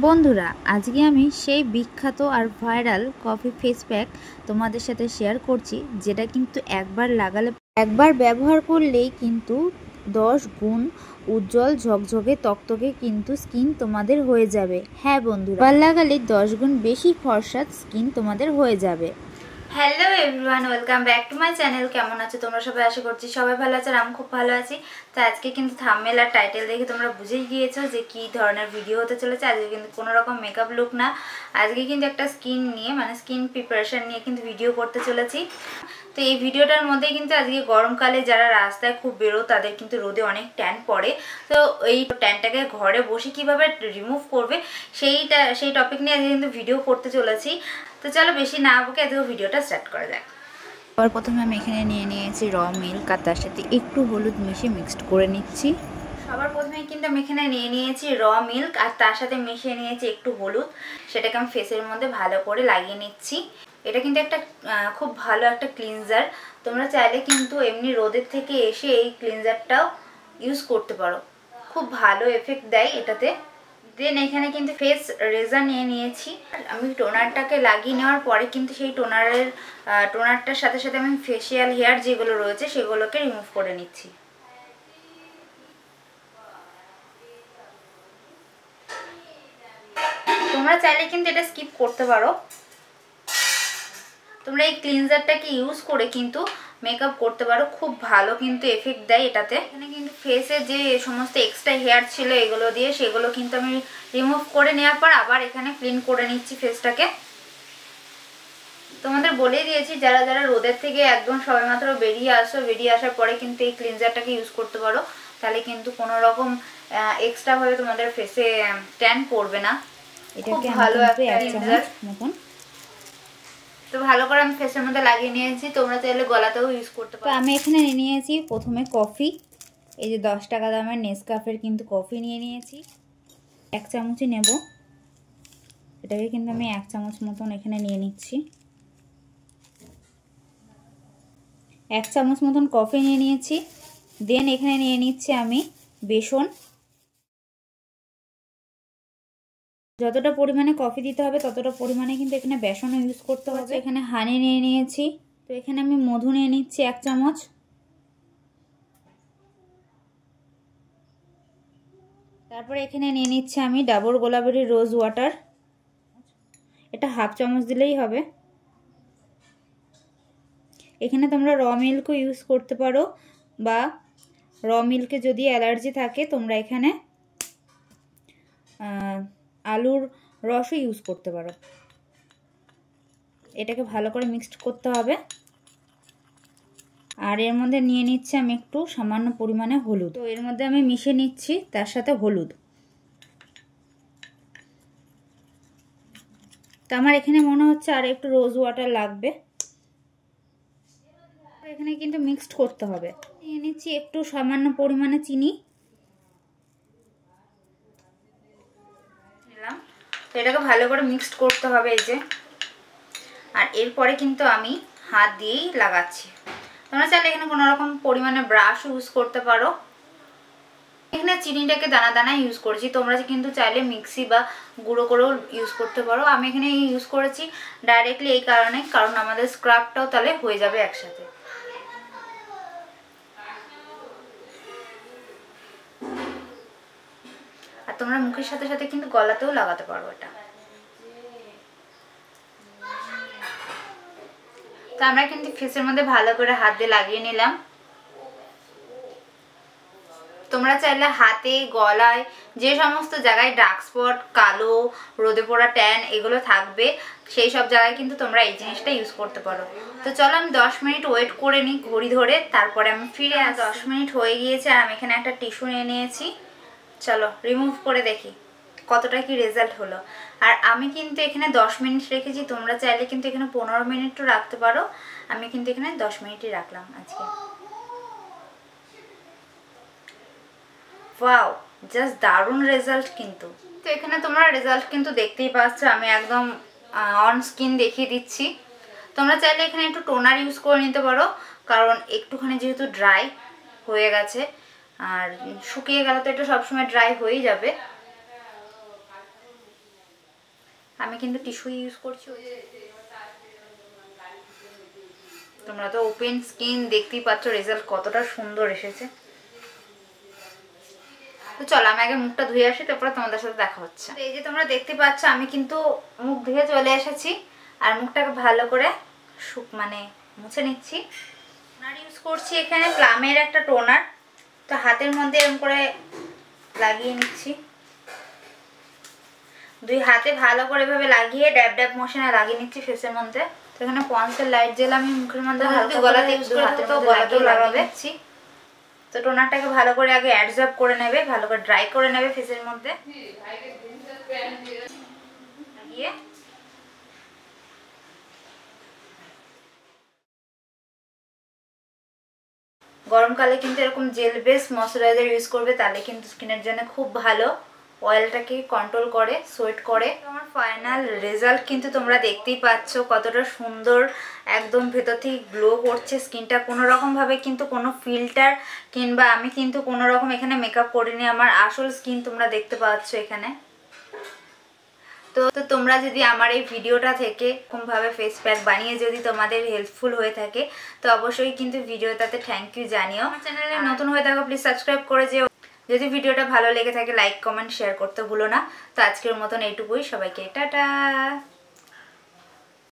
বন্ধুরা আজকে আমি সেই বিখ্যাত আর ভাইরাল কফি ফেস প্যাক তোমাদের সাথে শেয়ার করছি, যেটা কিন্তু একবার ব্যবহার করলেই কিন্তু 10 গুণ উজ্জ্বল ঝকঝকে তকতকে কিন্তু স্কিন তোমাদের হয়ে যাবে। হ্যাঁ বন্ধুরা, একবার লাগালে 10 গুণ বেশি ফর্সা স্কিন তোমাদের হয়ে যাবে। Hello everyone, welcome back to my channel. কেমন আছো তোমরা সবাই? আশা করছি সবাই ভালো আছে, আর আমি খুব ভালো আছি। তো আজকে কিন্তু থাম্বনেল আর টাইটেল দেখে তোমরা বুঝেই গিয়েছো যে কী ধরনের ভিডিও হতে চলেছে। আজকে কিন্তু কোনো রকম মেকআপ লুক না, আজকে কিন্তু একটা স্কিন নিয়ে মানে স্কিন প্রিপারেশন নিয়ে কিন্তু ভিডিও করতে চলেছি। তো এই ভিডিওটার মধ্যে কিন্তু আজকে গরমকালে যারা রাস্তায় খুব বেরো তাদের কিন্তু রোদে অনেক ট্যান পড়ে, তো এই ট্যানটাকে ঘরে বসে কিভাবে রিমুভ করবে সেই টপিক নিয়ে আজকে কিন্তু ভিডিও করতে চলেছি। তো চলো বেশি না বকে আজকে ভিডিওটা স্টার্ট করা যাক। সবার প্রথমে আমি এখানে নিয়ে নিয়েছি র মিল্ক, আর তার সাথে একটু হলুদ মিশিয়ে মিক্সড করে নিচ্ছি। সবার প্রথমে কিন্তু আমি এখানে নিয়ে নিয়েছি র মিল্ক, আর তার সাথে মিশিয়ে নিয়েছি একটু হলুদ। সেটাকে আমি ফেসের মধ্যে ভালো করে লাগিয়ে নিচ্ছি। এটা কিন্তু একটা খুব ভালো একটা ক্লিনজার। তোমরা চাইলে কিন্তু এমনি রোদের থেকে এসে এই ক্লিনজারটাও ইউজ করতে পারো, খুব ভালো এফেক্ট দেয় এটাতে। দেন এখানে কিন্তু ফেস রেজার নিয়ে নিয়েছি। আমি টোনারটাকে লাগিয়ে নেওয়ার পরে কিন্তু সেই টোনারটার সাথে সাথে আমি ফেসিয়াল হেয়ার যেগুলো রয়েছে সেগুলোকে রিমুভ করে নিচ্ছি। তোমরা চাইলে কিন্তু এটা স্কিপ করতে পারো। তোমরা এই ক্লিনজারটাকে ইউজ করে কিন্তু মেকআপ করতে পারো, খুব ভালো কিন্তু এফেক্ট দেয় এটাতে। এখানে কিন্তু ফেসে যে সমস্ত এক্সট্রা হেয়ার ছিল এগুলো দিয়ে সেগুলো কিন্তু আমি রিমুভ করে নেওয়ার পর আবার এখানে ক্লিন করে নিচ্ছি ফেসটাকে। তোমাদের বলেই দিয়েছি যারা যারা রোদের থেকে একদম সবেমাত্র বেরিয়ে আসার পরে কিন্তু এই ক্লিনজারটাকে ইউজ করতে পারো, তাহলে কিন্তু কোনো রকম এক্সট্রাভাবে তোমাদের ফেসে ট্যান পড়বে না। এটাকে ভালো একটা ক্লিনজার মতন। তো ভালো করে আমি ফেসের মধ্যে লাগিয়ে নিয়েছি, তোমরা চাইলে গলাতেও ইউজ করতে পারো। আমি এখানে নিয়ে নিয়েছি প্রথমে কফি, এই যে 10 টাকা দামের নেসকাফের কিন্তু কফি নিয়ে নিয়েছি। 1 চামচই নেব, এটাকে কিন্তু আমি 1 চামচ মতন এখানে নিয়ে নিচ্ছি। 1 চামচ মতন কফি নিয়ে নিয়েছি। দেন এখানে নিয়ে নিচ্ছি আমি বেসন। যতটা পরিমাণে কফি দিতে হবে ততটা পরিমাণে কিন্তু এখানে বেসনও ইউজ করতে হবে। এখানে হানি নিয়ে নিয়েছি। তো এখানে আমি মধু নিয়ে নিচ্ছি 1 চামচ। তারপরে এখানে নিয়ে নিচ্ছি আমি ডাবর গোলাপের রোজ ওয়াটার, এটা 1/2 চামচ দিলেই হবে। এখানে তোমরা র মিল্কও ইউজ করতে পারো, বা র মিল্কে যদি অ্যালার্জি থাকে তোমরা এখানে আলুর রসও ইউজ করতে পারো। এটাকে ভালো করে মিক্সড করতে হবে। আর এর মধ্যে নিয়ে নিচ্ছি আমি একটু সামান্য পরিমাণে হলুদ। তো এর মধ্যে আমি মিশিয়ে নিচ্ছি তার সাথে হলুদ। তো আমার এখানে মনে হচ্ছে আর একটু রোজ ওয়াটার লাগবে। এখানে কিন্তু মিক্সড করতে হবে। নিয়ে নিচ্ছি একটু সামান্য পরিমাণে চিনি। তো এটাকে ভালো করে মিক্সড করতে হবে এই যে। আর এরপরে কিন্তু আমি হাত দিয়েই লাগাচ্ছি। তোমরা চাইলে এখানে কোনো রকম পরিমাণে ব্রাশ ইউজ করতে পারো। এখানে চিনিটাকে দানা দানা ইউজ করেছি, তোমরা কিন্তু চাইলে মিক্সি বা গুঁড়ো করেও ইউজ করতে পারো। আমি এখানে ইউজ করেছি ডাইরেক্টলি এই কারণ আমাদের স্ক্রাবটাও তাহলে হয়ে যাবে একসাথে। আর তোমরা মুখের সাথে সাথে কিন্তু গলাতেও লাগাতে পারো এটা। তো আমরা কিন্তু ফেসের মধ্যে ভালো করে হাত দিয়ে লাগিয়ে নিলাম। তোমরা চাইলে হাতে গলায় যে সমস্ত জায়গায় ডার্ক স্পট, কালো, রোদে পোড়া ট্যান এগুলো থাকবে সেই সব জায়গায় কিন্তু তোমরা এই জিনিসটা ইউজ করতে পারো। তো চলো আমি 10 মিনিট ওয়েট করে নিই ঘড়ি ধরে, তারপরে আমি ফিরে 10 মিনিট হয়ে গিয়েছে আর আমি এখানে একটা টিস্যু নিয়ে নিয়েছি। চলো রিমুভ করে দেখি কতটা কি রেজাল্ট হলো। আর আমি কিন্তু এখানে 10 মিনিট রেখেছি, তোমরা চাইলে কিন্তু এখানে 15 মিনিটও রাখতে পারো। আমি কিন্তু এখানে 10 মিনিটই রাখলাম আজকে। ওয়াও, জাস্ট দারুণ রেজাল্ট কিন্তু। তো এখানে তোমরা রেজাল্ট কিন্তু দেখতেই পাচ্ছ, আমি একদম অন স্কিন দেখিয়ে দিচ্ছি। তোমরা চাইলে এখানে একটু টোনার ইউজ করে নিতে পারো, কারণ একটুখানি যেহেতু ড্রাই হয়ে গেছে, আর শুকিয়ে গেলে তো এটা সবসময় ড্রাই হয়েই যাবে। আমি কিন্তু টিস্যু ইউজ করছি। তোমরা তো ওপেন স্কিন দেখতেই পাচ্ছ রেজাল্ট কতটা সুন্দর এসেছে। তো চলো আমি আগে মুখটা ধুয়ে আসি, তারপরে তোমাদের সাথে দেখা হচ্ছে। এই যে তোমরা দেখতে পাচ্ছ আমি কিন্তু মুখ ধুয়ে চলে এসেছি, আর মুখটাকে ভালো করে মানে মুছে নিচ্ছি। টোনার ইউজ করছি এখানে প্লামের একটা টোনার। তো হাতের মধ্যে এরকম করে লাগিয়ে নিচ্ছি, দুই হাতে ভালো করে এভাবে লাগিয়ে ড্যাব ড্যাব মোশনে লাগিয়ে নিচ্ছি ফেসের মধ্যে। তো এখানে পন্সের লাইট জেল আমি মুখের মধ্যে হালকা গলাতে ইউজ করে হাতের মধ্যে গলাতেও লাগাবে। তো টোনারটাকে ভালো করে আগে অ্যাবজর্ব করে নেবে, ভালো করে ড্রাই করে নেবে ফেসের মধ্যে। গরমকালে কিন্তু এরকম জেল বেস ময়শ্চারাইজার ইউজ করবে, তাহলে কিন্তু স্কিনের জন্য খুব ভালো, অয়েলটাকে কন্ট্রোল করে, সোয়েট করে। আমার ফাইনাল রেজাল্ট কিন্তু তোমরা দেখতেই পাচ্ছ কতটা সুন্দর, একদম ভেতর থেকে গ্লো করছে স্কিনটা। কোনো রকমভাবে কিন্তু কোনো ফিল্টার কিংবা আমি কিন্তু কোনো রকম এখানে মেকআপ করিনি, আমার আসল স্কিন তোমরা দেখতে পাচ্ছ এখানে। তো তোমরা যদি আমার এই ভিডিওটা থেকে এরকমভাবে ফেস প্যাক বানিয়ে যদি তোমাদের হেল্পফুল হয়ে থাকে, তো অবশ্যই কিন্তু ভিডিওটাতে থ্যাংক ইউ জানিও। আমার চ্যানেলে নতুন হয়ে থাকো প্লিজ সাবস্ক্রাইব করে যেও। যদি ভিডিওটা ভালো লেগে থাকে লাইক কমেন্ট শেয়ার করতে ভুলো না। তো আজকের মতন এইটুকুই, সবাইকে টাটা।